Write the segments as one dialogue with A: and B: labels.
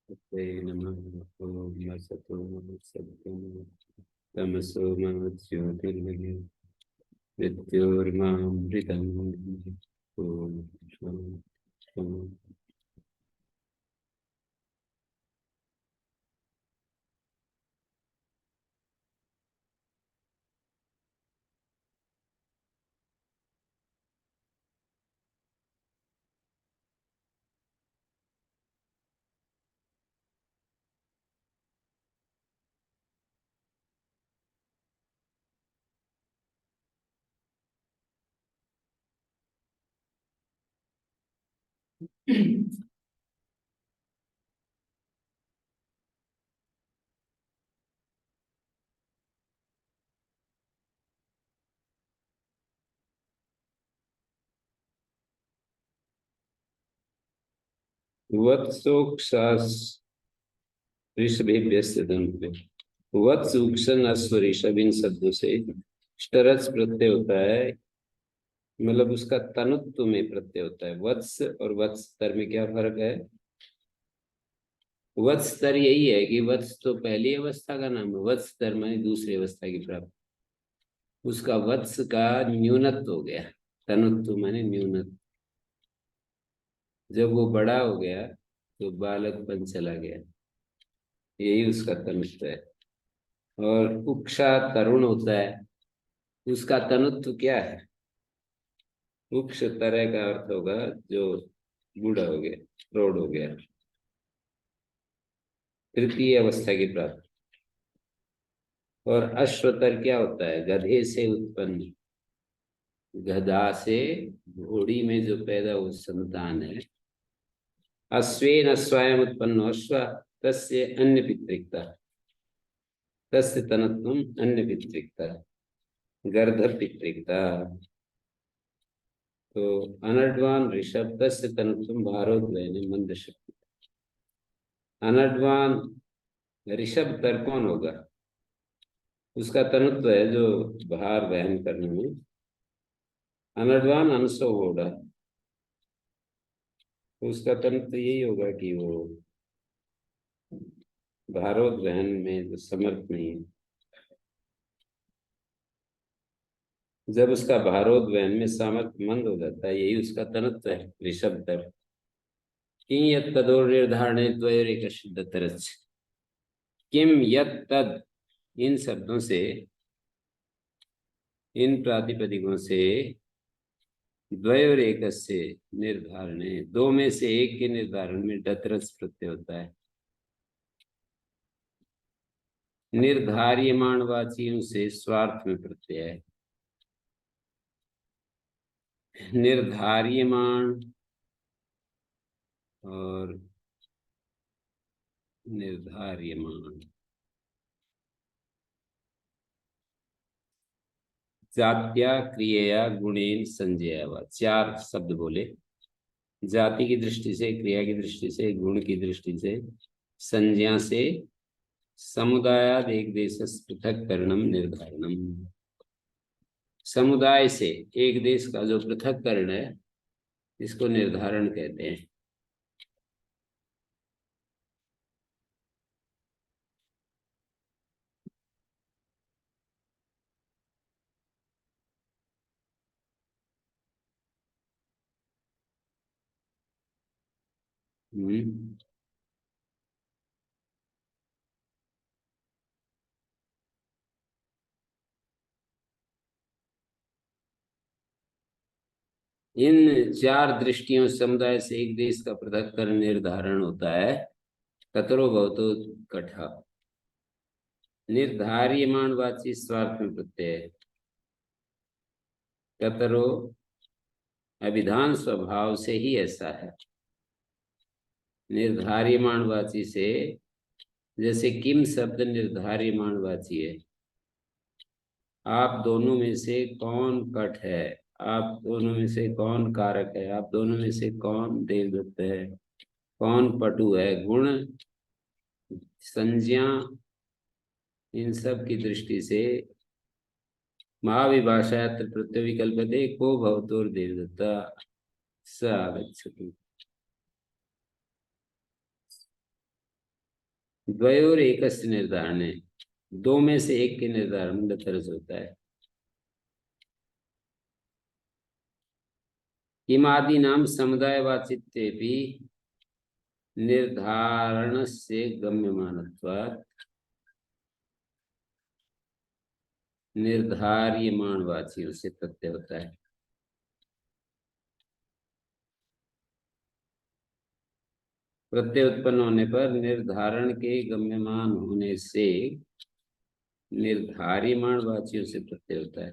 A: ते नमः। ओम सतो सत्यम तमसो मा ज्योतिर्गमय मृत्योर्मामृतम्। ओम शांति। वत्सोक्षास ऋषभेभ्यस्य धनुः। वत्स उक्षन अश्व ऋषभ इन शब्दों से ष्टरच प्रत्यय होता है। मतलब उसका तनुत्व में प्रत्यय होता है। वत्स और वत्सतर में क्या फर्क है? वत्सतर यही है कि वत्स तो पहली अवस्था का नाम है, वत्सतर माने दूसरी अवस्था की प्राप्ति। उसका वत्स का न्यूनत्व हो गया, तनुत्व माने न्यूनत्व। जब वो बड़ा हो गया तो बालकपन चला गया, यही उसका तनुत्व है। और उक्षा तरुण होता है, उसका तनुत्व क्या है? उक्ष तरह का अर्थ होगा जो बूढ़ा हो गया, प्रौढ़ हो गया, तृतीय अवस्था की प्राप्ति। और अश्वतर क्या होता है? गधे से उत्पन्न, गधा से घोड़ी में जो पैदा हुआ संतान है। अश्वेन स्वयं उत्पन्न अश्व तस्य अन्य पितृक्ता, तस्य तनत्वम अन्य पितृक्ता, गर्ध पितृक्ता। तो अनड्वान ऋषभ तस्य तनत्वम भारोद्वयने मंद शक्ति। अनड्वान ऋषभ तर कौन होगा? उसका तनुत्व है जो भार वहन करने में। अनड्वान अंशो होगा, तो उसका तनुत्व यही होगा कि वो भारोद्वहन में जो समर्थ नहीं है। जब उसका भारोद्वहन में सामर्थ्य मंद हो जाता है, यही उसका तनुत्व है ऋषभ तर। किं यत् तदोर निर्धारणे द्वयोरेक सिद्ध तरच। किम यत् तद, इन शब्दों से, इन प्रातिपदिकों से, द्वयोरेक से निर्धारणे, दो में से एक के निर्धारण में डतरस प्रत्यय होता है। निर्धार्यमाण वाचियों से स्वार्थ में प्रत्यय है। निर्धार्यमाण और निर्धार्यमाण, जात्या क्रिया गुणेन संज्ञया वा, चार शब्द बोले। जाति की दृष्टि से, क्रिया की दृष्टि से, गुण की दृष्टि से, संज्ञा से, समुदायाद एक देश पृथक करणम निर्धारणम। समुदाय से एक देश का जो पृथककरण है, इसको निर्धारण कहते हैं। हम्म। इन चार दृष्टियों समुदाय से एक देश का पृथककरण निर्धारण होता है। कतरो भवतो कठा, निर्धार्यमाण वाची स्वार्थ में प्रत्यय है। कतरो अभिधान स्वभाव से ही ऐसा है। निर्धार्यमाण वाची से, जैसे किम शब्द निर्धार्यमाण वाची है। आप दोनों में से कौन कठ है, आप दोनों में से कौन कारक है, आप दोनों में से कौन देवदत्त है, कौन पटु है। गुण, संज्ञा, इन सब की दृष्टि से महाविभाषा प्रत्यय विकल्पते को भवतोर देवदत्ता स आगच्छतु। द्वयोर एकस्य निर्धारणे, दो में से एक के निर्धारण में तरस होता है। किमादि नाम समुदायवाचित्वे भी निर्धारणस्य गम्यमानत्वात् निर्धार्यमाणवाची उससे प्रत्यय होता है। प्रत्यय उत्पन्न होने पर निर्धारण के गम्यमान होने से निर्धार्यमाण वाची से प्रत्यय होता है।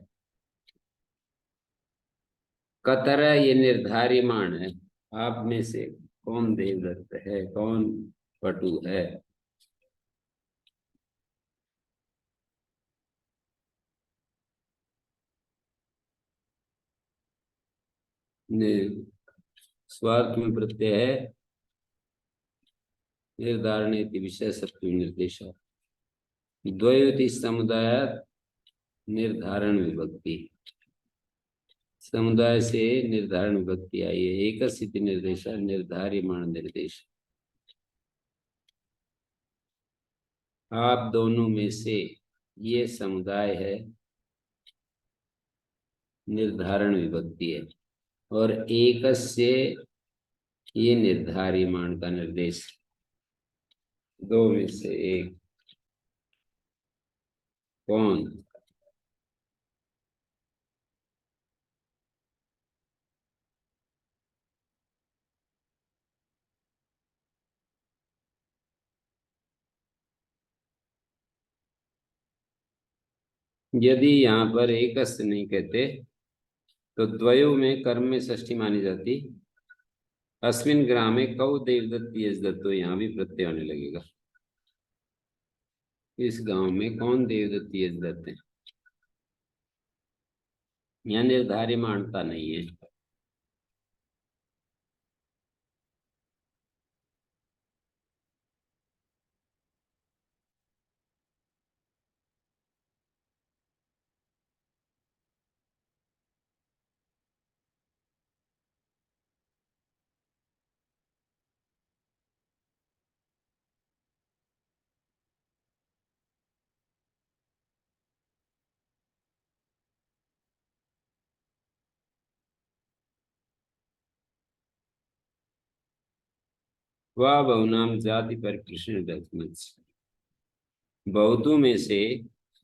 A: कतर ये निर्धार्यमाण है। आप में से कौन देवदत्त है, कौन पटु है? स्वार्थ में प्रत्यय है। निर्धारण विषय सत्व निर्देश द्वयोति समुदाय निर्धारण विभक्ति, समुदाय से निर्धारण विभक्ति आई है। एक स्थिति निर्देश निर्धार्यमाण निर्देश। आप दोनों में से ये समुदाय है, निर्धारण विभक्ति है। और एक से ये निर्धार्यमाण का निर्देश, दो में से एक कौन? यदि यहाँ पर एकस्य नहीं कहते तो द्वयो में कर्म में षष्ठी मानी जाती। अस्मिन ग्रामे कौ देवदत्त यजदत्तो, यहाँ भी प्रत्यय होने लगेगा। इस गांव में कौन देवदत्त यजदत्त है? यहाँ निर्धार्यमाणता नहीं है। वह बहुनाम जाति पर कृष्ण दत्त, बहुतों में से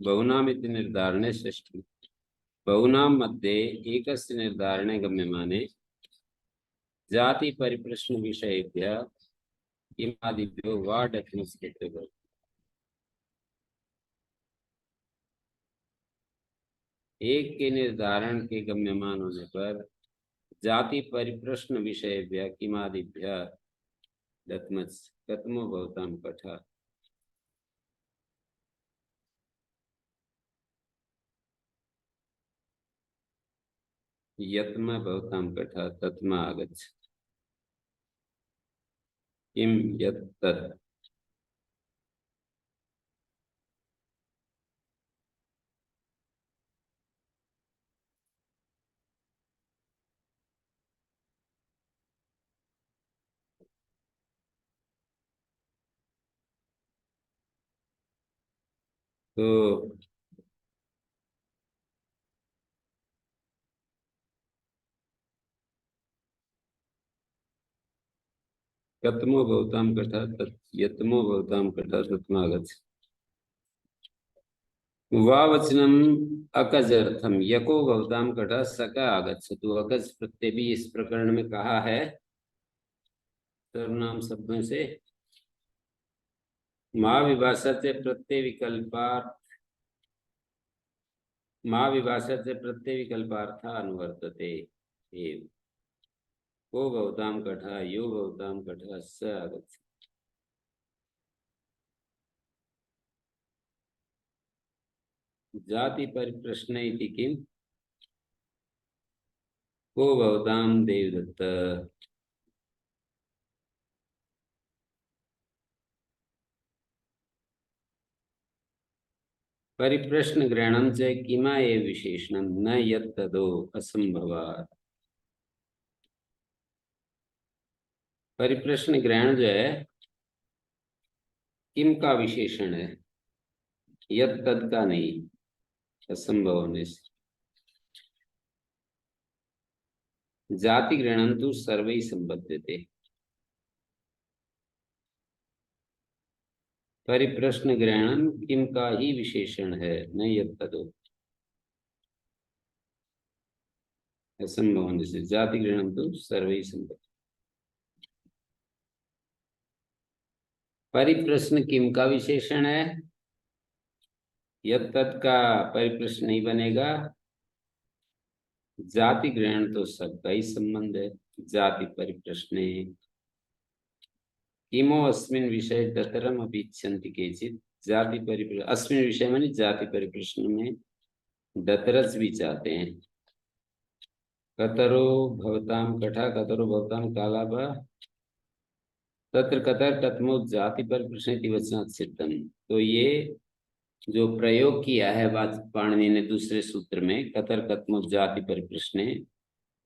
A: बहुनाम इति निर्धारणे षष्ठी, बहुनाम मध्ये एकस्य निर्धारणे गम्यमाने जाति परिप्रश्न विषयेभ्यः किमादिभ्यो वा डेफिनेस कहते हैं। एक के निर्धारण के गम्यमान होने पर जाति परिप्रश्न विषयेभ्यः किमादिभ्यः दत्मस् कथमो भवताम कथा। यत्म भवताम कथा तत्म आगच्छ, किम यत् तत्। तो कथमो भवताम कथा तत् यत्मो भवताम कथा तत्म आगच्छ। वावचनम अकजर्थम यको भवताम कथा सका आगच्छतु। अकज प्रत्यय भी इस प्रकरण में कहा है सर्वनाम शब्दों से। महाविभाषा से प्रत्यय विकल्पार्थ, महाविभाषा से प्रत्यय विकल्पार्थ अनुवर्तते। एव को भवताम कथा यो भवताम कथा स आगच्छ। जाति परिप्रश्न इति किम को भवताम देवदत्त। परिप्रश्न ग्रहणम च किमा ये विशेषणम न यत् तदो असंभवात्। परिप्रश्न ग्रहण जो है किम का विशेषण है, यत तद का नहीं, असंभव होने से। जाति ग्रहणं तो सर्वैः संबध्यते, परिप्रश्न ग्रहणं किम का ही विशेषण है, न यत तदो, असंभव होने से। जाति ग्रहणं तो सर्वैः संबध्यते। परिप्रश्न किम का विशेषण है, यत तद का परिप्रश्न नहीं बनेगा। जाति ग्रहण तो सबका ही संबंध है। जाति परिप्रश्ने किमो अस्मिन् विषय दतरम अभिच्छन्ति केचित्। जाति परिप्रश्न, अस्मिन् विषय माने जाति परिप्रश्न में दतरस भी चाहते हैं। कतरो भवतां कठा कतरो भवतां कालाभ तत्र कतर कथमो जाति परिप्रश्न इति वचनात् सिद्धम। तो ये जो प्रयोग किया है पाणिनि ने दूसरे सूत्र में, कतर कथमो जाति परिप्रश्ने,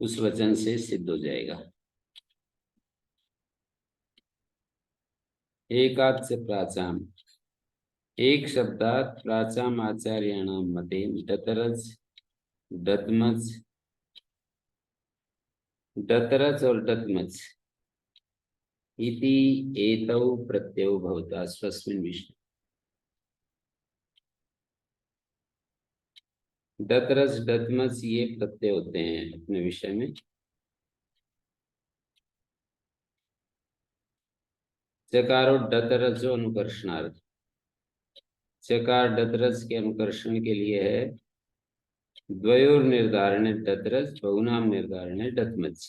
A: उस वचन से सिद्ध हो जाएगा। एकाच से प्राचाम, एक शब्दात प्राचाम आचार्याणां मतेन दतरज दत्मज, दतरज और दत्मज इति एतौ प्रत्ययो भवता स्वस्मिन् विषये। दतरज दत्मज ये प्रत्यय होते हैं अपने विषय में। चकारो डतरजो अनुकर्षणार्थ, चकार डतरज के अनुकर्षण के लिए है। द्वयोर निर्धारणे डतरज बहुनाम निर्धारणे डतमज।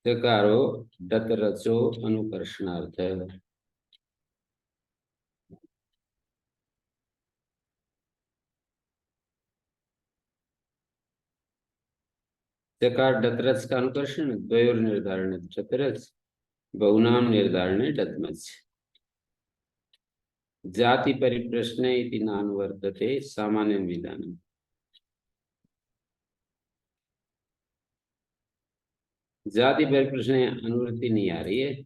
A: चकारो डतरजो अनुकर्षणार्थ, चकार डतरज का अनुकर्षण, द्वयोर निर्धारणे डतरज बहुनाम निर्धारणे डतमज। जाति परिप्रश्ने इति नानुवर्तते सामान्यं विधानम्। जाति परिप्रश्न अनुवृत्ति नहीं आ रही है,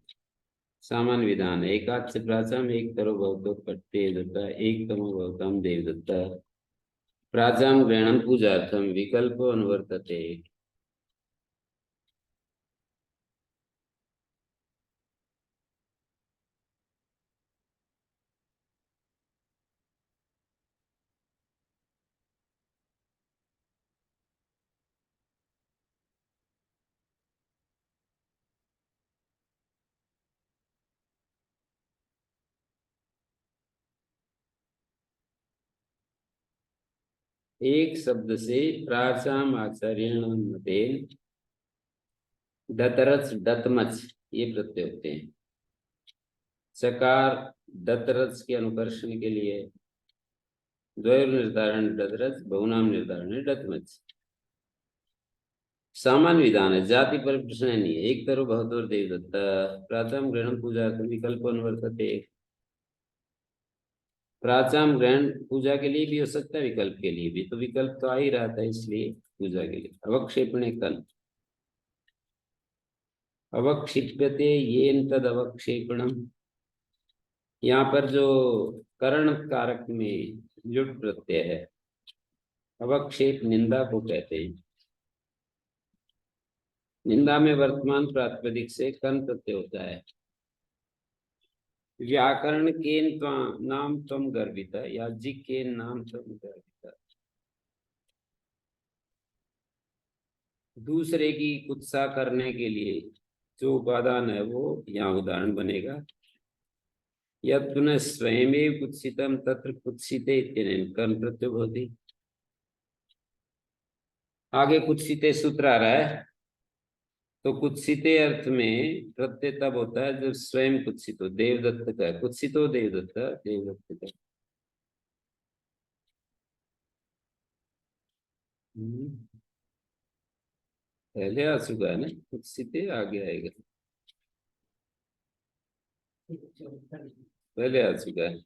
A: सामान्य विधान है। एकाच से प्राचाम एक तरो भवतो पट्टे दत्ता एक तमो भवताम देवदत्ता प्राचाम ग्रहणम पूजार्थम विकल्प अनुवर्तते। एक शब्द से प्राचाम आचार्यण मतेन दतरच दतमच ये प्रत्यय होते हैं। चकार दतरच के अनुकर्षण के लिए, द्वयोर निर्धारण दतरच बहुनाम निर्धारण डतमच। सामान्य विधान है, जाति पर प्रश्न नहीं है। एक तरह भवतोर देवदत्ता प्राचाम ग्रहण पूजा विकल्प अनुवर्तते। प्राचाम ग्रहण पूजा के लिए भी हो सकता है, विकल्प के लिए भी। तो विकल्प तो आ ही रहा था, इसलिए पूजा के लिए। अवक्षेपणे कल, अवक्षिप्यते येन तद अवक्षेपणम। यहाँ पर जो कर्ण कारक में लुट प्रत्यय है, अवक्षेप निंदा को कहते हैं। निंदा में वर्तमान प्रातिपदिक से कर्ण प्रत्यय होता है। व्याकरण के नाम तम गर्भिता, याज्ञिक के नाम तम गर्भिता। दूसरे की कुत्सा करने के लिए जो उपादान है वो यहाँ उदाहरण बनेगा। यद पुनः स्वयं कुत्सितम तत्र कुत्सिते कर्म प्रत्यय होती। आगे कुत्सिते सूत्र आ रहा है, तो कुत्सिते अर्थ में प्रत्यय तब होता है जब स्वयं कुत्सित हो। देवदत्त का कुत्सित हो, देवदत्त देवदत्त का। पहले आ चुका है ना, कुत्सिते आगे आएगा, पहले आ चुका है।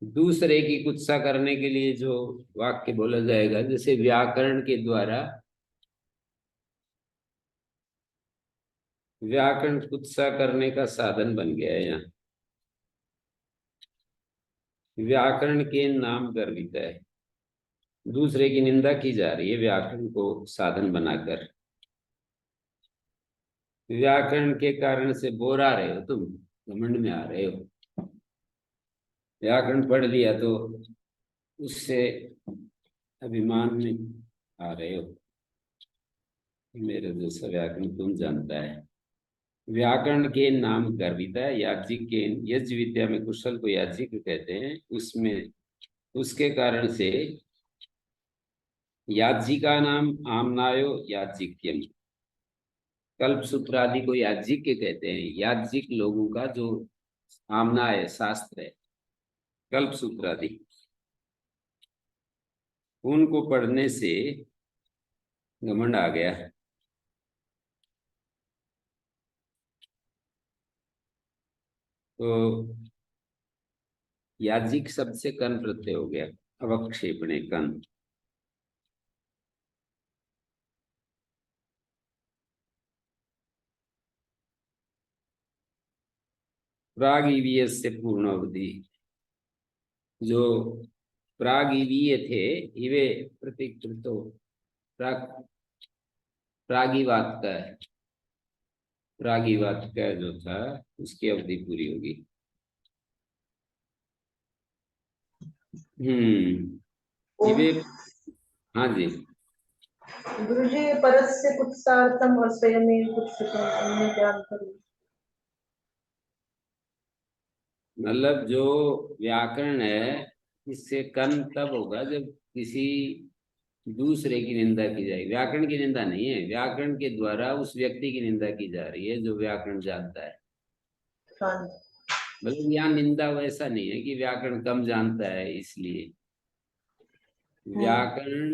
A: दूसरे की कुत्सा करने के लिए जो वाक्य बोला जाएगा, जैसे व्याकरण के द्वारा व्याकरण कुत्सा करने का साधन बन गया है। यहाँ व्याकरण के नाम गर्वित है, दूसरे की निंदा की जा रही है व्याकरण को साधन बनाकर। व्याकरण के कारण से बोर आ रहे हो तुम, घमंड में आ रहे हो। व्याकरण पढ़ लिया तो उससे अभिमान में आ रहे हो। मेरे जैसा व्याकरण तुम जानता है। व्याकरण के नाम गर्वित है, याज्ञिक के यज्ञ विद्या में कुशल को याज्ञिक कहते हैं। उसमें उसके कारण से याज्ञिका नाम आमनायो याज्ञिक्यम, कल्प सूत्र आदि को याज्ञिक कहते हैं। याज्ञिक लोगों का जो आमना है, शास्त्र है, कल्प सूत्र आदि, उनको पढ़ने से घमंड आ गया। तो याज्ञिक शब्द से कन प्रत्यय हो गया, अवक्षेपणे कन। प्राग ईवीएस से पूर्ण अवधि, जो प्राग ईवीय थे, इवे प्रतिकृतो, प्राग प्रागिवात का है, प्रागिवात का जो था उसकी अवधि पूरी होगी। इवे, हाँ जी।
B: गुरु जी, परस्य कुत्सार्थम और स्वयं कुत्सितम, इनमें क्या अंतर है?
A: मतलब जो व्याकरण है, इससे कन तब होगा जब किसी दूसरे की निंदा की जाएगी। व्याकरण की निंदा नहीं है, व्याकरण के द्वारा उस व्यक्ति की निंदा की जा रही है जो व्याकरण जानता है।
B: हाँ।
A: मतलब यहाँ निंदा वैसा नहीं है कि व्याकरण कम जानता है इसलिए। व्याकरण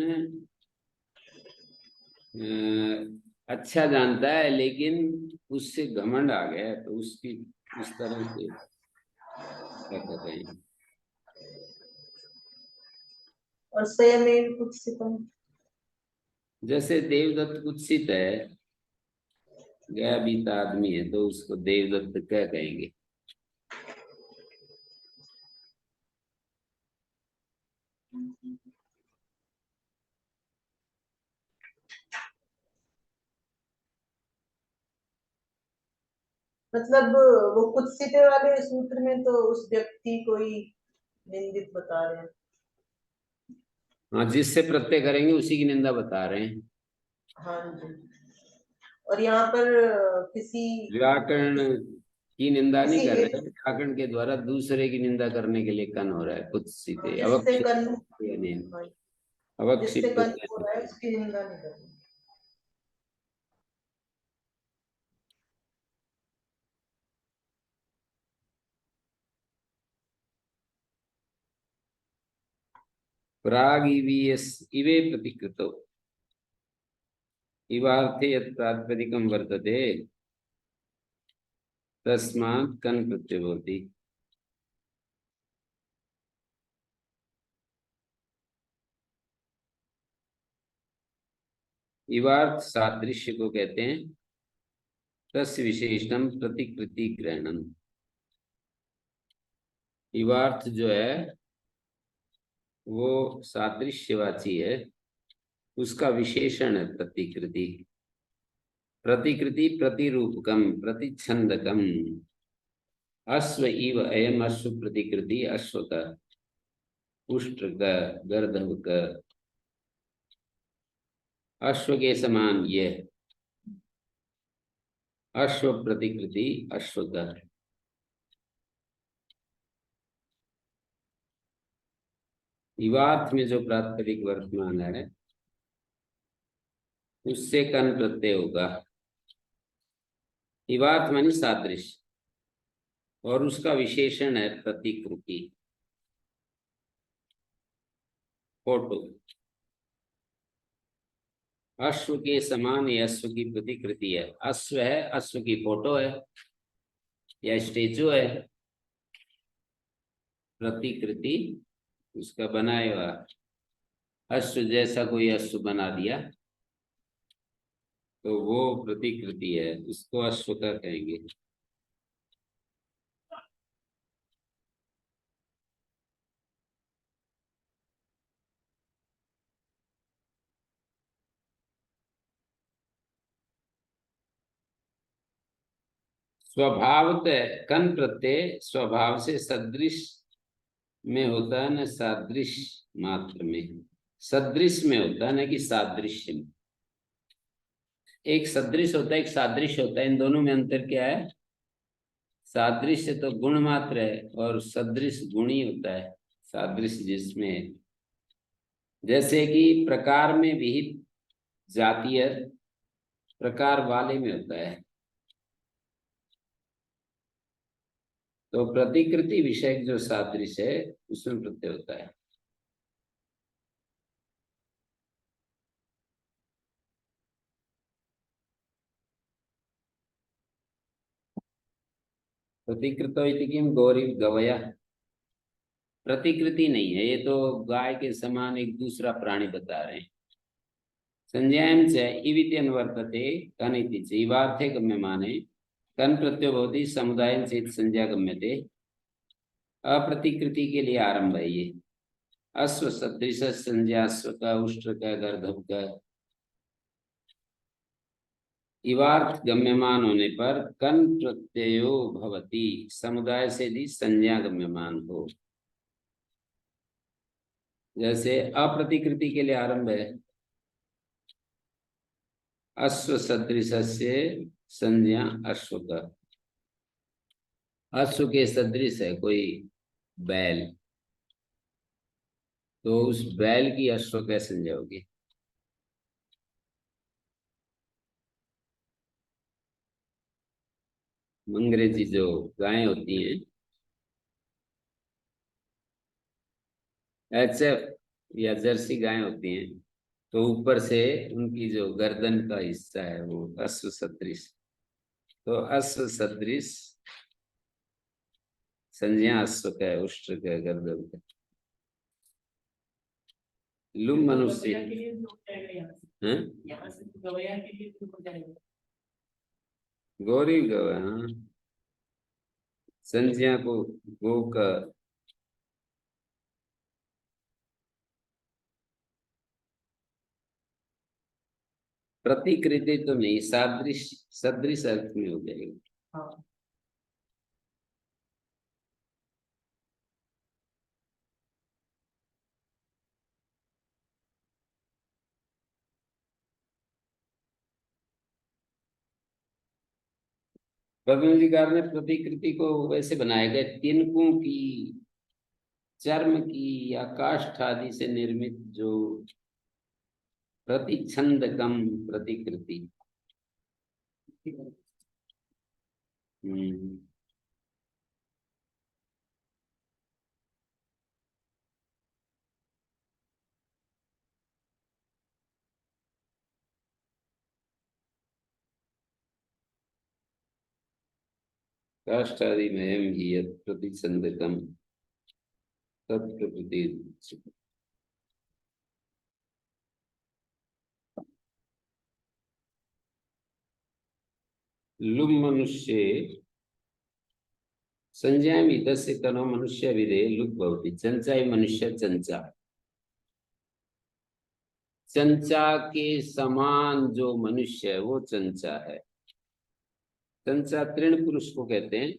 A: अच्छा जानता है, लेकिन उससे घमंड आ गया है, तो उसकी उस तरह से क्या कर रहे हैं।
B: और स्वयं कुत्सितम,
A: जैसे देवदत्त कुत्सित है, गया बीता आदमी है, तो उसको देवदत्त क्या कहेंगे।
B: मतलब वो कुत्सित वाले सूत्र में तो उस व्यक्ति को ही निंदित बता रहे हैं।
A: हाँ, जिससे प्रत्यय करेंगे उसी की निंदा बता रहे हैं।
B: हाँ जी। और यहाँ पर किसी
A: व्याकरण की निंदा नहीं
B: किसी
A: कर रहे
B: एक
A: हैं, व्याकरण के द्वारा दूसरे की निंदा करने के लिए कन हो रहा है कुत्सित,
B: जिससे
A: अवक्षिप्त,
B: कन,
A: यानी
B: हाँ, जिससे
A: अवक्षिप्त।
B: कन हो रहा है उसकी निंदा नहीं करनी।
A: प्राग ईवीएस इवे प्रतिकृतो, इवार्थे यत् प्रातिपदिकं वर्तते तस्मात् कन प्रत्यय भवति। इवार्थ सादृश्य को कहते हैं, तस्य विशेषणम प्रतिकृति ग्रहणम। इवार्थ जो है वो सादृश्यवाची है, उसका विशेषण है प्रतिकृति। प्रतिकृति प्रतिरूपकम प्रतिच्छंदकम। अश्व इव अयम अश्व प्रतिकृति, अश्व का, उष्ट्र का, गर्दभ का, अश्व के समान ये, अश्व प्रतिकृति, अश्व का। इवार्थ में जो प्रातिपदिक वर्तमान है उससे कन प्रत्यय होगा। इवार्थ मानी सादृश्य, और उसका विशेषण है प्रतिकृति, फोटो। अश्व के समान ये अश्व की प्रतिकृति है। अश्व है, अश्व की फोटो है या स्टेचू है। प्रतिकृति उसका बनाया हुआ, अश्व जैसा कोई अश्व बना दिया, तो वो प्रतिकृति है, उसको अश्व का कहेंगे। स्वभावतः कन प्रत्यय स्वभाव से सदृश में होता है, न सादृश मात्र में। सदृश में होता है, न कि सादृश्य में। एक सदृश होता है, एक सादृश्य होता है, इन दोनों में अंतर क्या है? सादृश्य तो गुण मात्र है और सदृश गुणी होता है। सादृश्य जिसमें जैसे कि प्रकार में विहित जातीय प्रकार वाले में होता है, तो प्रतिकृति विषय जो सादृश्य है उसमें प्रत्यय होता है। प्रतिकृतो इति किम गौरी गवया, प्रतिकृति नहीं है, ये तो गाय के समान एक दूसरा प्राणी बता रहे हैं। संज्ञायां च इविति अनुवर्तते कन इति च इवार्थे गम्यमाने कन प्रत्ययो भवति समुदायं चेत संज्ञा गम्यते। अप्रतिकृति के लिए आरंभ है ये। अश्व सदृश संज्ञा अश्व का, उष्ट्र का, गर्दभ का। इवार्थ गम्यमान होने पर कन प्रत्ययो भवति, समुदाय से भी संज्ञा गम्यमान हो। जैसे अप्रतिकृति के लिए आरंभ है, अश्व सदृश से संज्ञा अश्व का। अश्व के सदृश है कोई बैल, तो उस बैल की अश्व कैसे संज्ञा होगी? अंग्रेजी जो गायें होती हैं, एचएफ या जर्सी गायें होती हैं, तो ऊपर से उनकी जो गर्दन का हिस्सा है वो अश्व सदृश, तो अश्व सदृश संज्ञा अश्व का है, उष्ट्र का, गर्दन का। लुम मनुष्य हैं? गौरी गौ, हाँ। संज्ञा को गो का, प्रतिकृति तो नहीं, सादृश, सदृश अर्थ में हो जाएगी। पद्मजीकार ने प्रतिकृति को वैसे बनाया गया, तिनकों की, चर्म की या काष्ठ आदि से निर्मित जो प्रतिछंदकम प्रतिकृति। हम्म। काष्ठ आदि में ही यत् प्रतिछंदकम तत्प्रति। लुम मनुष्य संज्ञा इदस्य कनो मनुष्य विदे लुक भवति, चंचा मनुष्य चंचा। चंचा के समान जो मनुष्य है वो चंचा है। चंचा तृण पुरुष को कहते हैं।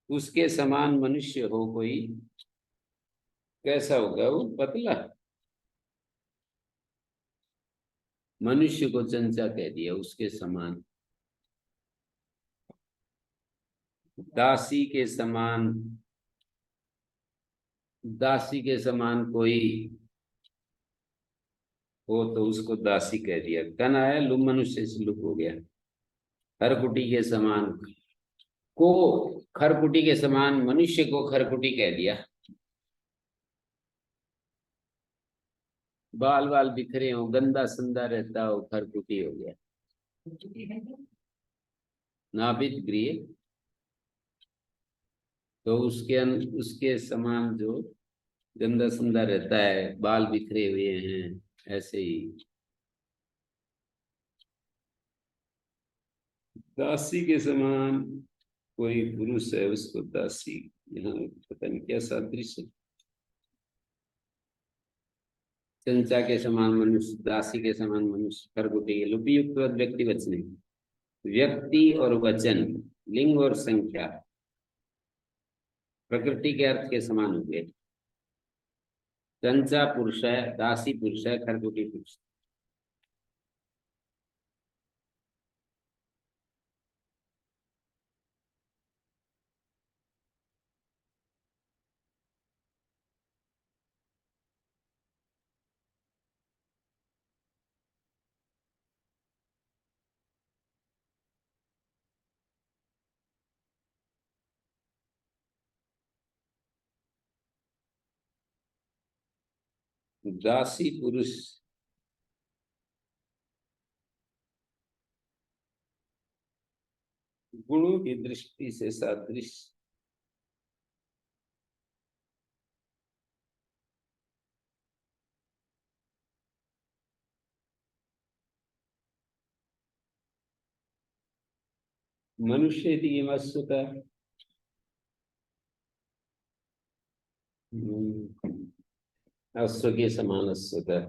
A: उसके समान मनुष्य हो कोई, कैसा होगा वो? पतला। मनुष्य को चंचा कह दिया, उसके समान। दासी के समान, दासी के समान कोई हो तो उसको दासी कह दिया। कन आया, लुम मनुष्य से लुक हो गया। खरकुटी के समान को, खरकुटी के समान मनुष्य को खरकुटी कह दिया। बाल बाल बिखरे हो, गंदा संदा रहता हो, खरकुटी हो गया। नाभित गृह, तो उसके समान जो गंदा संदा रहता है, बाल बिखरे हुए हैं, ऐसे ही। दासी के समान कोई पुरुष है, उसको दासी, यहाँ पता नहीं क्या सादृश्य। चंचा के समान मनुष्य, दासी के समान मनुष्य, खरगोटी, लुपयुक्त व्यक्ति वचन, व्यक्ति और वचन, लिंग और संख्या प्रकृति के अर्थ के समान हो गए। चंचा पुरुष है, दासी पुरुष है, खरगोटी पुरुष। दासी पुरुष गुणों की दृष्टि से सादृश्य। मनुष्य मत्सुता, अश्व के समान अश्वता।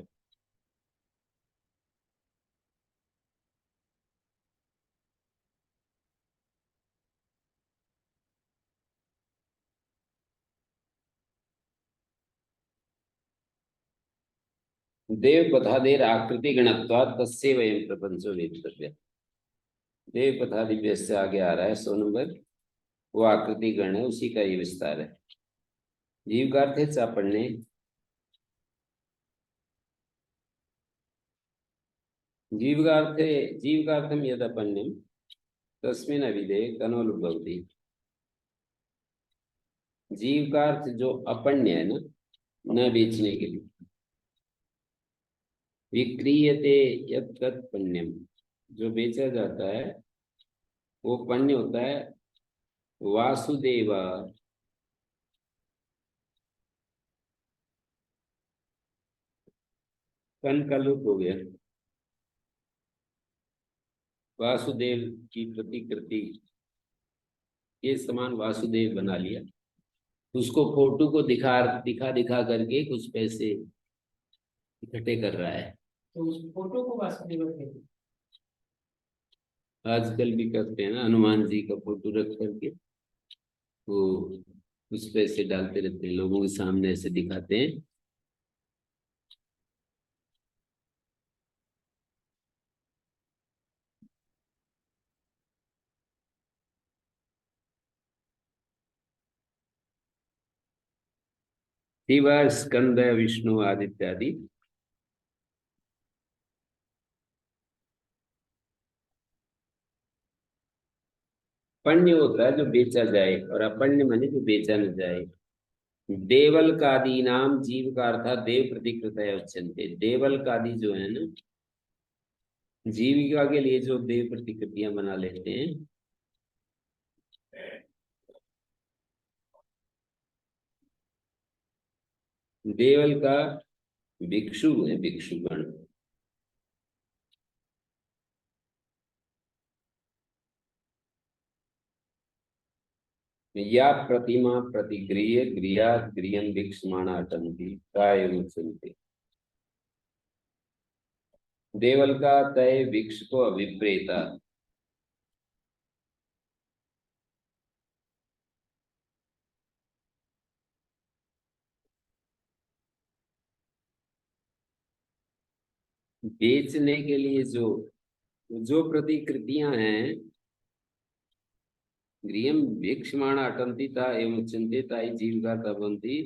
A: देव पथादेर आकृति गणत्वात् तस्य वयम प्रपंचो वेदितव्य। देव पथादि से आगे आ रहा है 100 नंबर, वो आकृति गण है, उसी का ये विस्तार है। जीव का अर्थ है चापड़ने। जीव का अर्थ है, जीव का अर्थम यद अपण्यम तस्मिन् अविदे कनोलुभवति। जीव का अर्थ जो अपण्य है ना, न बेचने के लिए। विक्रीयते यत् तत् पण्यम, जो बेचा जाता है वो पण्य होता है। वासुदेव, कन का लुक हो गया। वासुदेव की प्रतिकृति के समान वासुदेव बना लिया। उसको फोटो को दिखा दिखा दिखा करके कुछ पैसे इकट्ठे कर रहा है।
C: तो उस फोटो को वासुदेव कहते हैं।
A: आजकल भी करते हैं ना, हनुमान जी का फोटो रख करके वो कुछ पैसे डालते रहते हैं, लोगों के सामने ऐसे दिखाते हैं। शिव, स्कंद, विष्णु, आदित्य आदि। पण्य होता है जो बेचा जाए, और अपण्य माने जो बेचा न जाए। देवल कादी नाम, जीव का अर्थ देव प्रतिकृत है उच्चनते। देवल कादी जो है ना, जीविका के लिए जो देव प्रतिकृतियां बना लेते हैं, देवल का भिक्षु है, भिक्षुगण। या प्रतिमा प्रतिगृह्य गृहा गृहन भिक्षमाणा अटंती काय उच्चन्ते। देवल का तय भिक्ष को अभिप्रेता। बेचने के लिए जो जो प्रतिकृतियां हैं, गृहम भिक्षमाणा अटंती ता एवं उच्चन्ते ताई जीविका तबंती।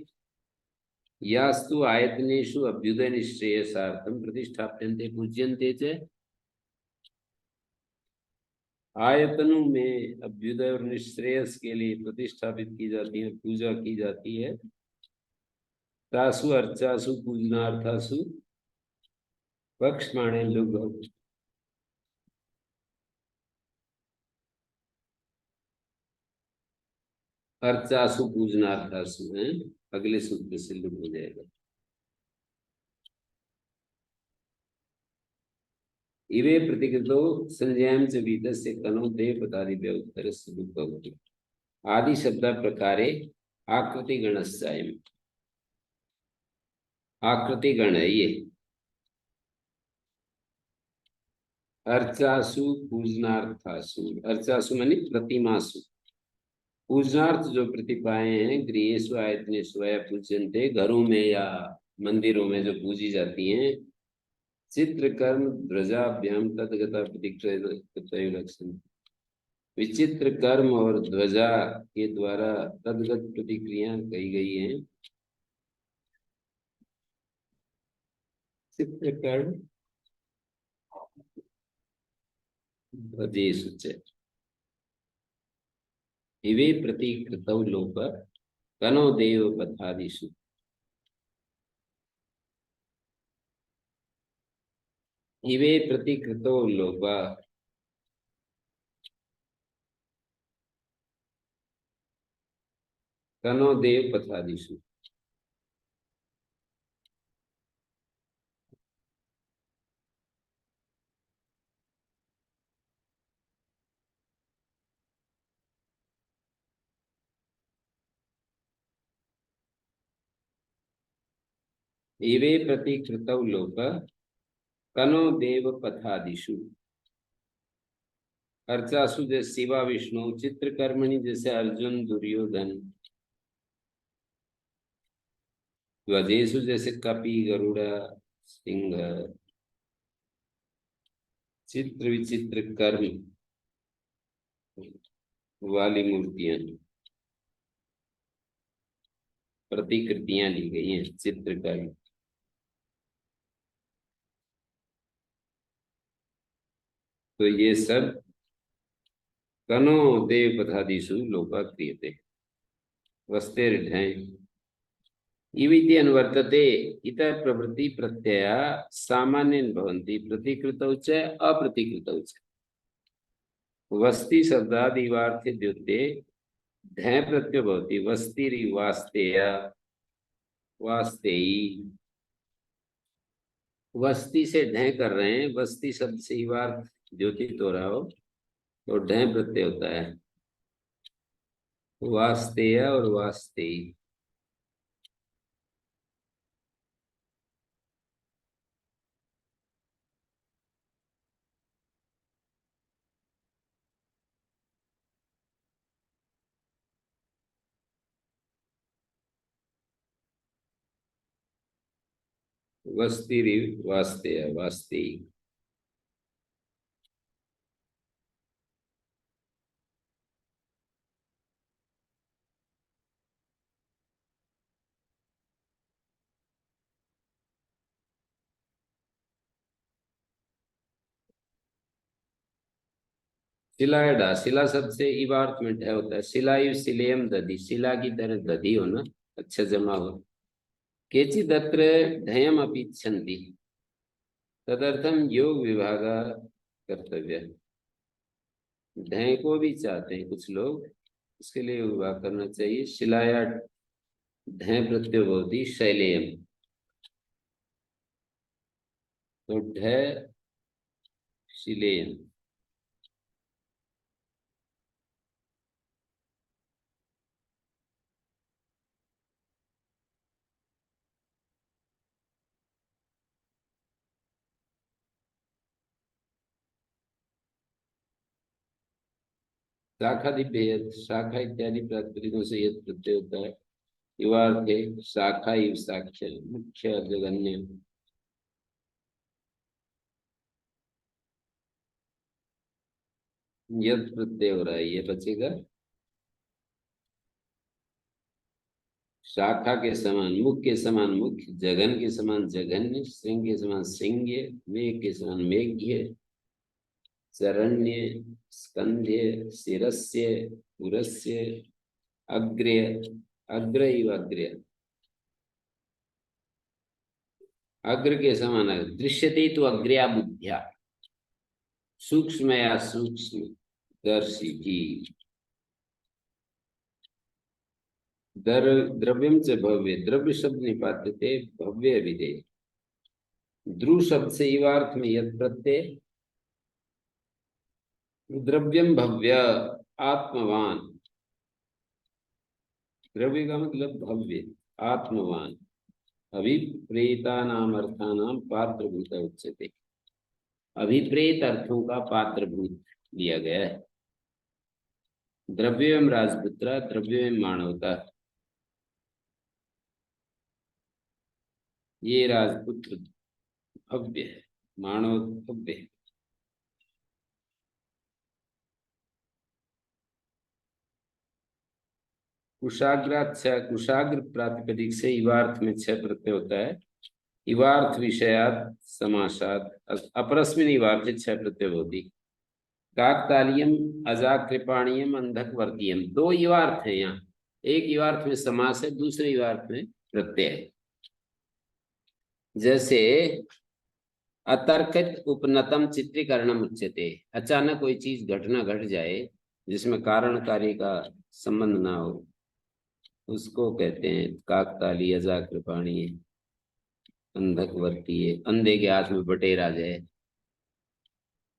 A: यास्तु आयतनेषु अभ्युदय निश्रेयसार्थम प्रतिष्ठाप्यन्ते पूज्यन्ते च। आयतनों में अभ्युदय और निश्रेयस के लिए प्रतिष्ठापित की जाती है, पूजा की जाती है। तासु अर्चासु पूजनार्थासु पक्षमाणे लुग। अर्चासु पूजनार्थासु है, अगले सूत्र से लुग हो जाएगा। इवे प्रतिकृतो संज्ञां च वीतस्य कनो देवपदादिभ्य उत्तरस्य भवति आदि शब्द प्रकारे आकृति गणस्यायम् आकृति गण ये अर्चासु पूजनार्थासु अर्चासु मानी प्रतिमासु पूजनार्थ जो प्रतिपाएं हैं गृहेषु आयतनेषु या पूज्यन्ते घरों में या मंदिरों में जो पूजी जाती हैं चित्रकर्म ध्वजाभ्याम तदगता प्रतिक्रय लक्षण विचित्र कर्म और ध्वजा के द्वारा तदगत प्रतिक्रिया कही गई हैं। चित्रकर्म ध्वजेषु च इवे प्रतिकृतौ लोक कनो देव पथादिषु इवे प्रतिकृतो लोक कनो देव पथादिषु इवे प्रतिकृतौ लोक कनो देव पथादिषु अर्चासु जैसे शिवा विष्णु चित्रकर्मणि जैसे अर्जुन दुर्योधन ध्वजेषु जैसे कपि गरुड़ा सिंह चित्र विचित्र कर्म वाली मूर्तियां प्रतिकृतियां ली गई हैं चित्रकर्म। तो ये सब कनो देव पथादिषु लोका क्रियते वस्तेर्ढय इविति अनुवर्तते इतर प्रवृत्ति प्रत्यया सामान्येन भवन्ति प्रतिकृतौ च अप्रतिकृतौ च वस्ति शब्दादिवार्थे द्योते धय प्रत्यय भवति वस्तिरिवास्तेय वास्तेयी वस्ति से ढय कर रहे हैं वस्ति शब्द से ही वार्थ द्योतित हो रहा हो तो ढय प्रत्यय होता है वास्तेय और वास्तेयी। वस्तिरि वास्तेय वास्तेयी शिलायडा शिला शब्द से इवार्थ में ढय होता है शिलायु शिलेयम दधि शिला की तरह दधि होना अच्छा जमा हो केचिदत्र ढयम अपि इच्छन्ति तदर्थम योग विभाग कर्तव्य ढय को भी चाहते हैं कुछ लोग इसके लिए योग विभाग करना चाहिए शिलाया ढय प्रत्यय भवति शैलेयम तो ढय शिलेयम शाखा दिव्य शाखा इत्यादि प्रातिपदिकों से यह प्रत्यय होता है युवार्थे शाखा इव साक्ष्य मुख्य जगन्य यद प्रत्यय हो रहा है ये बचेगा शाखा के समान मुख के समान मुख्य जघन के समान जघन्य सिंह के समान सिंह मेघ के समान मेघ्य चरण्य स्कंध्य शिरस्य पुरस्य अग्र्य अग्र इव अग्र्य अग्र के समान दृश्यते तो अग्र्या बुद्ध्या सूक्ष्म या सूक्ष्म दर्शी भी द्रव्यम से भव्य द्रव्य शब्द निपात्यते भव्य विधेय ध्रुव शब्द से इवार्थ में यद प्रत्यय द्रव्यम भव्य आत्मवान, द्रव्य का मतलब भव्य, आत्मवान, अभिप्रेता नाम अर्थानाम पात्रभूत उच्यते। अभिप्रेत अर्थों का पात्रभूत दिया गया है। द्रव्यम राजपुत्र, द्रव्यम मानवता, ये राजपुत्र भव्य है, मानव भव्य है। कुशाग्राच्छा, कुशाग्र प्रातिपदिक से इवार्थ में छह प्रत्यय होता है। इवार्थ विषयात समासात अपरस्मिन इवार्थे छह प्रत्यय होती। काकतालीयम, अजाकृपाणीयम, अंधकवर्तीयम, दो इवार्थ है यहाँ। एक इवार्थ में समास है, दूसरे इवार्थ में प्रत्यय है। जैसे अतर्कित उपनतम चित्रीकरणम उच्यते, अचानक कोई चीज घटना घट जाए जिसमें कारण कार्य का संबंध ना हो, उसको कहते हैं काकतालीय, अजाकृपाणीय, अंधकवर्तीय। अंधे के हाथ में बटेर आ जाए,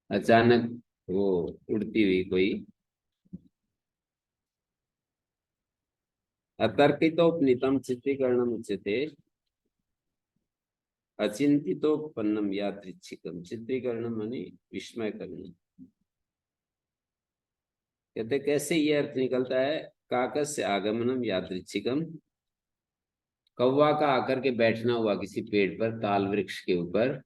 A: अचानक वो उड़ती हुई कोई। अतर्कितोपनीतम चित्रीकरणम उच्यते, अचिंतितोपन्नम यादृच्छिकम, चित्रीकरणम माने विस्मय करना। कहते कैसे ये अर्थ निकलता है, काकस्य आगमनम यादृच्छिकम, कौवा का आकर के बैठना हुआ किसी पेड़ पर, ताल वृक्ष के ऊपर,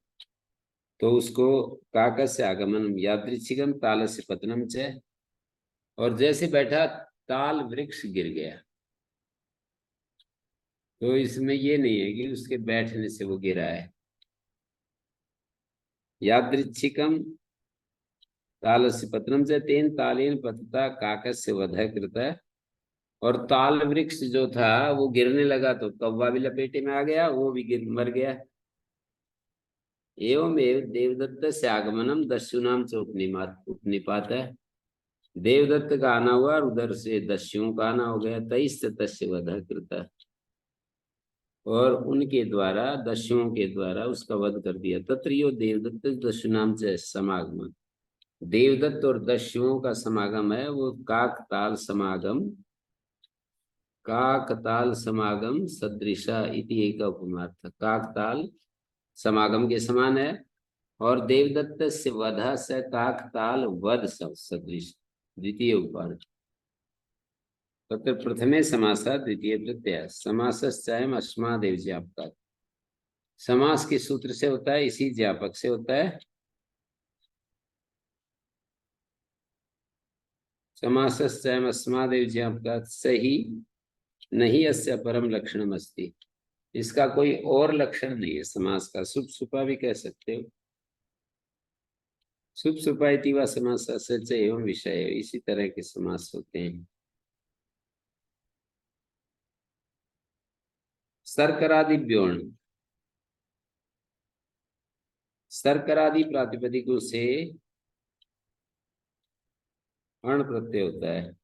A: तो उसको काकस्य आगमनम यादृच्छिकम तालस्य पतनम च, और जैसे बैठा ताल वृक्ष गिर गया। तो इसमें ये नहीं है कि उसके बैठने से वो गिरा है। यादृच्छिकम तालस्य पतनम च तेन तालेन पतता काकस्य वधः कृतः, और ताल वृक्ष जो था वो गिरने लगा तो कौवा भी लपेटे में आ गया, वो भी गिर मर गया। एवमेव देवदत्त से आगमनम दस्युनाम च उपनिपात है। देवदत्त का आना हुआ और उधर से दस्युओं का आना हो गया, तैस तस्य वधः कृतः, और उनके द्वारा, दस्युओं के द्वारा उसका वध कर दिया। तत्रियो देवदत्त दस्युनाम च समागम, देवदत्त और दस्युओं का समागम है वो काकताल समागम, काकताल समागम सदृशा इति एक उपमार्थ, काकताल समागम के समान है। और देवदत्त से वधा से काकताल वध सदृश, द्वितीय उपार्थ। तत्र प्रथमे समासा द्वितीय प्रत्यय, समासश्चयम् अस्मादेव ज्ञापकात्, समास के सूत्र से होता है, इसी ज्ञापक से होता है। समासश्चयम् अस्मादेव ज्ञापकात् सही नहीं अस्य परम लक्षणम अस्ति, इसका कोई और लक्षण नहीं है समास का। सुप सुपा भी कह सकते हो, सुप सुपा इति वा समास सच एवं विषय, इसी तरह के समास होते हैं। सर्करादि व्योण, सर्करादि प्रातिपदिकों से अण प्रत्यय होता है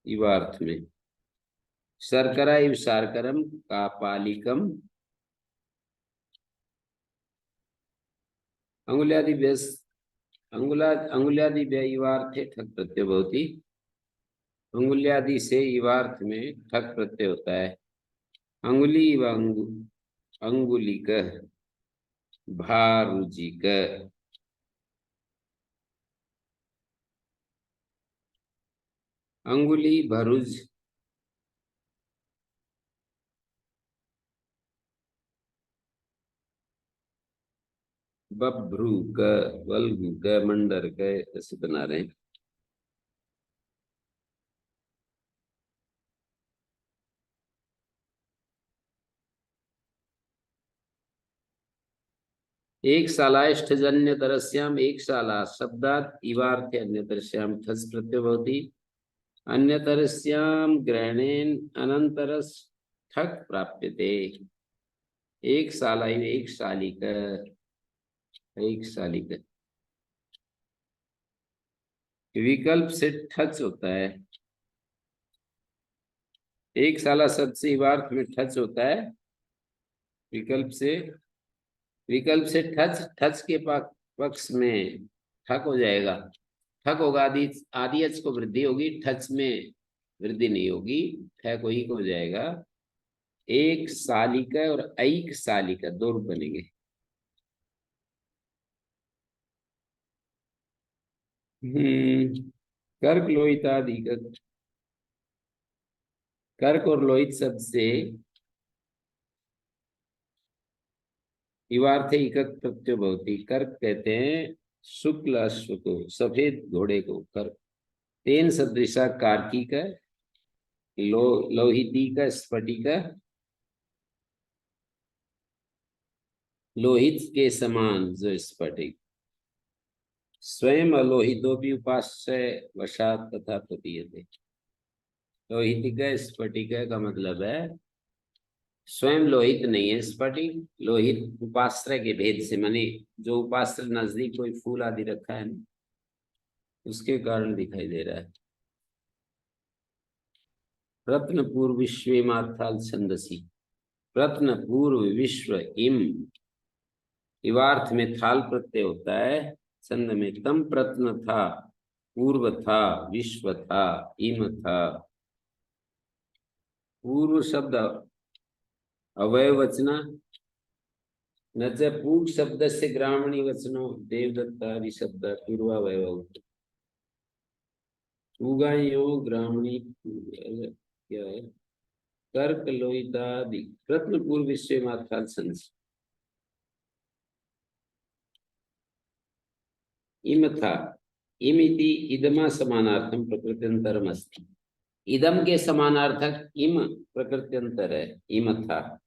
A: इवार्थ में। शर्करा इव शार्करम कापालिकम, अंगुल्यादि व्यस, अंगुल्यादि व्यय इवार्थे ठक प्रत्यय होती, अंगुल्यादि से इवार्थ में ठक प्रत्यय होता है। अंगुली व अंगुलिक, भारुजिक, अंगुली भरुज, बभ्रूक, वल्गुक, मंडरक, ऐसे बना रहे हैं। एक शालाष्ठजन्य तरस्याम, एक शाला शब्दात इवार्थे अन्य तरस्याम ठस प्रत्यय होती, अन्य तरस्याम ग्रहणेन अनंतरस ठक प्राप्यते। एक शाला, एक शालिक, एक शालिक, विकल्प से ठच होता है। एक शाला शब्द से इवार्थ में ठच होता है, विकल्प से विकल्प से ठच, ठच के पक्ष में ठक हो जाएगा, ठक होगा, आदि आदि अच को वृद्धि होगी, ठच में वृद्धि नहीं होगी, ठक वही को हो जाएगा। एक सालिका और ऐक सालिका दो रूप बनेंगे। कर्क लोहित आदि, कर्क और लोहित शब्द से युवार्थ इकक प्रत्यय भवति। कर्क कहते हैं शुक्ल अश्व को, सफेद घोड़े को कर्क। तेन सदृशा कार्की का, लोहिती का, स्फटिक, लोहित के समान जो स्फटिक, स्वयं अलोहितो भी उपास्य वशात तथा प्रतीयते। लोहित का स्फटिक का मतलब है स्वयं लोहित नहीं है स्फटिक, लोहित उपाश्रय के भेद से, माने जो उपाश्रय नजदीक कोई फूल आदि रखा है ना, उसके कारण दिखाई दे रहा है। रत्न पूर्व विश्व मार्थाल छंदसी, रत्न पूर्व विश्व इम, इवार्थ में थाल प्रत्यय होता है, छंद में तम प्रत्न था, पूर्व था, विश्व था, इम था। पूर्व शब्द अवयवचना, न च पूर्व शब्द से ग्रामणी वचनो देवदत्ता शब्द पूर्वावयव। उगायो ग्रामणी क्या है, कर्क लोहितादि रत्न पूर्व विश्व मात्राल संस। इम था, इमिति इदमा समानार्थम प्रकृत्यंतरम अस्ति। इदम के समानार्थक इम प्रकृत्यंतर है, इम था।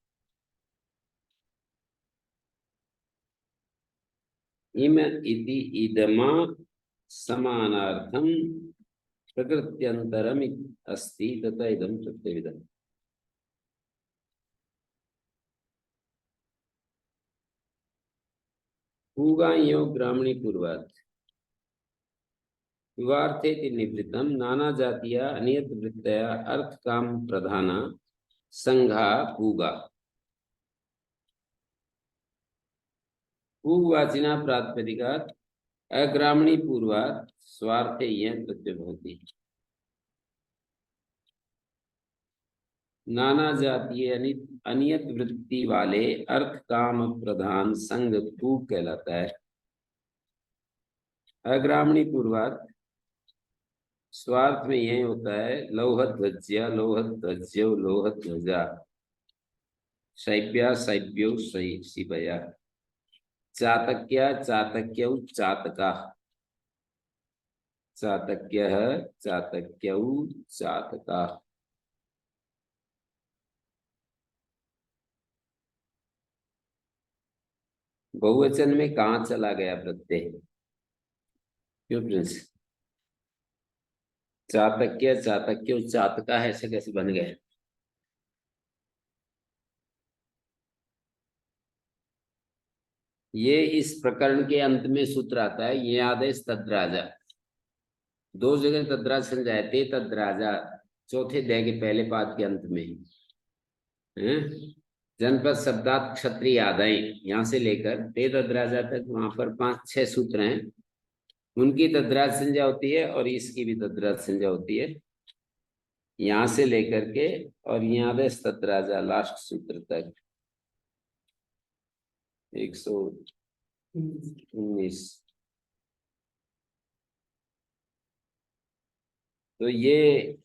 A: इम इति इदमा समानार्थम प्रकृत्यंतरम अस्ति तथा इदम प्रत्ययविदम। पूगायो ग्रामणी पूर्वात्, युवार्थेति निवृत्तम नाना जातीया अनियत वृत्तया अर्थ काम प्रधाना संघा पूगा। पूगवाचिना प्रातिपदिकात् अग्रामणी पूर्वात् स्वार्थे यह प्रत्यय भवति। नाना जातीय अनियत वृत्ति वाले अर्थ काम प्रधान संघ पूग कहलाता है। अग्रामणी पूर्वात् स्वार्थ में यही होता है, लोहत ध्वज्या, लोहत ध्वज्यो, लोहत ध्वजा, शैब्या, शैब्यो, शिवया, चातक्या, चातक्यौ, चातका, चातक्यः, चातक्यौ, चातका। बहुवचन में कहाँ चला गया प्रत्यय? क्यों प्रिंस? चातक्य, चातक्यो, चातका ऐसे कैसे बन गए? ये इस प्रकरण के अंत में सूत्र आता है, ये आदेश तद्राजा, दो जगह तद्राज समझाए, ते तद्राजा, चौथे अध्याय के पहले पाद के अंत में है। जनपद शब्दात क्षत्रिय आदाय, यहाँ से लेकर ते तद्राजा तक वहां पर 5-6 सूत्र हैं, उनकी तद्राज संज्ञा होती है और इसकी भी तद्राज संज्ञा होती है, यहाँ से लेकर के और यहाँ आदेश तद्राजा लास्ट सूत्र तक 119। तो ये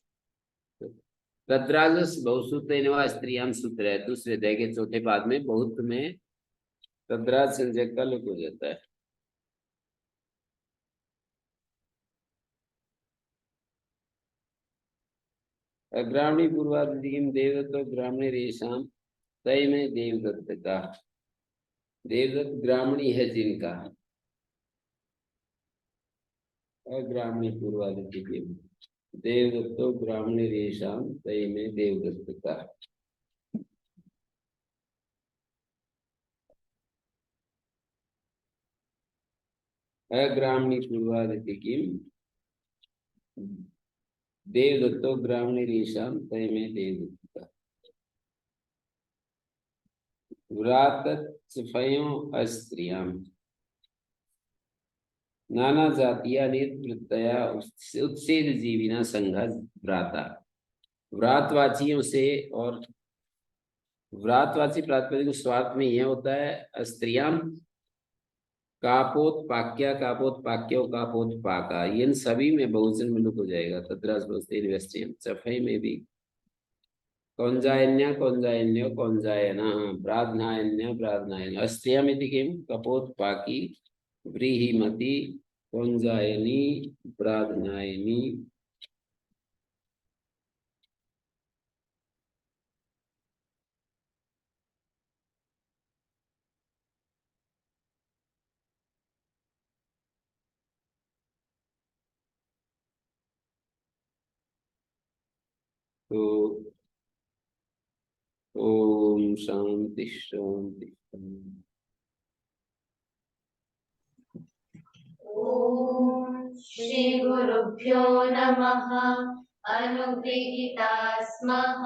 A: तद्राजस बहुसूत्र स्त्रियाम सूत्र है, दूसरे अध्याय के चौथे पाद में बहुत में तद्राज संजय का लोप हो जाता है। अग्रामणी पूर्वाधिम देवदत्त ग्रामणी रेशम तय में देवदत्त का, देवदत्त ग्रामणी है जिनका, अग्रामणी पूर्वाधिम देवदत्तो ग्रामणी रेशम तय में देवदत्त का। अग्रामणी पूर्वाधिम देवदत्तो ग्रामणी रेशम तय में देवदत्त का। व्रातत्स्वयं स्त्रियां नाना जातीया निवृत्तया उत्सेद जीविना संघ व्राता। व्रातवाचियों से और व्रातवाची प्रातिपदिक स्वार्थ में यह होता है स्त्रियां कापोत्पाक्या कापोत्पाक्यो कापोत्पाका, इन सभी में बहुवचन में लुक हो जाएगा। तद्रास बहुस्त्रीम चफई में भी कौंजायन्या कौंजायन्यो कौंजायना ब्राध्नायन्य ब्राध्नायन स्त्रियमिति किं कपोत्पाकी व्रीहिमती कौंजायनी ब्राध्नायनी। तो ओम शांति शांति शांति।
D: ओम श्री गुरुभ्यो नमः। अनुगृहीता स्मः।